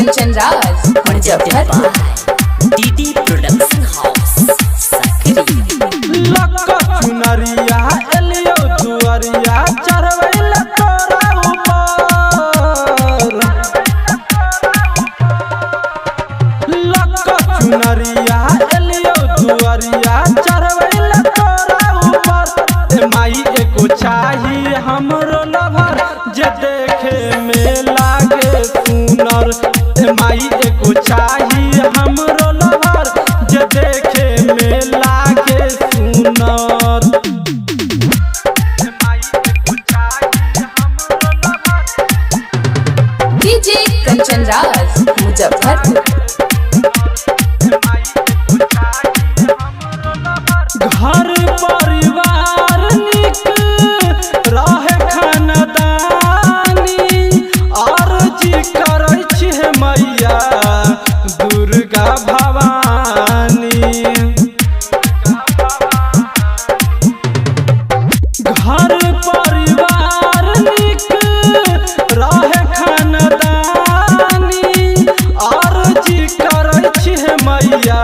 Kanchan Raj Muzaffarpur. DD production house सकरी। लक्का चुनरिया एलियो दुआरिया चढ़वैला तोरा ऊपर। लक्का चुनरिया एलियो दुआरिया चढ़वैला तोरा ऊपर। ए माई एको चाही हमरो लभर जे देखे में लागे सुनर। ए माई एको चाही हमरो लभर जे देखे में लागे सुनर। डीजे कंचन राज मुजफ्फरपुर। घर परिवार निक रहे खानदानी अर्जी करै छी मैया दुर्गा भवानी। घर परिवार निक रहे खानदानी अर्जी करै छी मैया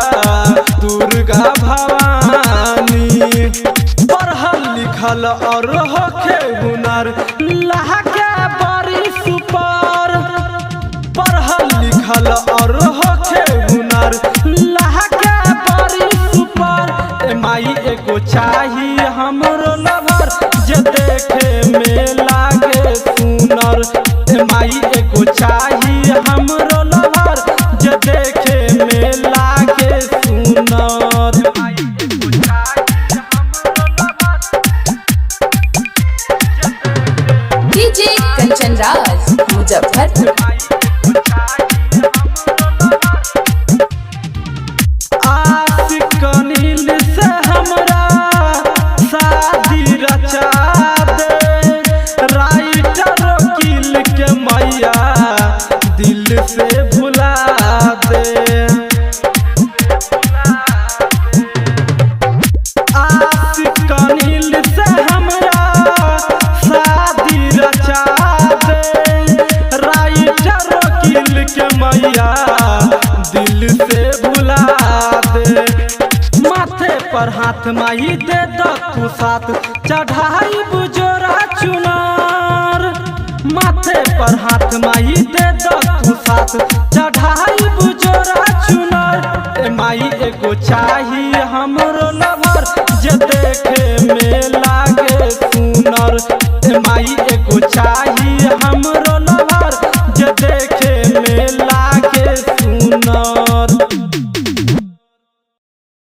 दुर्गा भवानी। पढ़ल लिखल और होखे हुनर लहके बड़ी सुपर। पढ़ल लिखल और होखे हुनर लहके बड़ी सुपर। ए माई एको चाही हमरो लभर जे देखे में लागे सुनर। ए माई एको चाही हमरो लभर जे देखे में लागे सुनर। डीजे कंचन राज मुजफ्फरपुर। आशिक नील से हमरा शादी रचा दे। राइटर वकील के मैया दिल से भुला दे। आशिक नील से हमरा शादी रचा दे। राइटर वकील के मैया दिल से भुला दे। माथे पर हाथ माई दे दू साथ चढ़ाई बुजोरा चुनार। माथे पर हाथ माई दे दू साथ चढ़ाई बुजोरा चुनार। ए माई एको चाही हमरो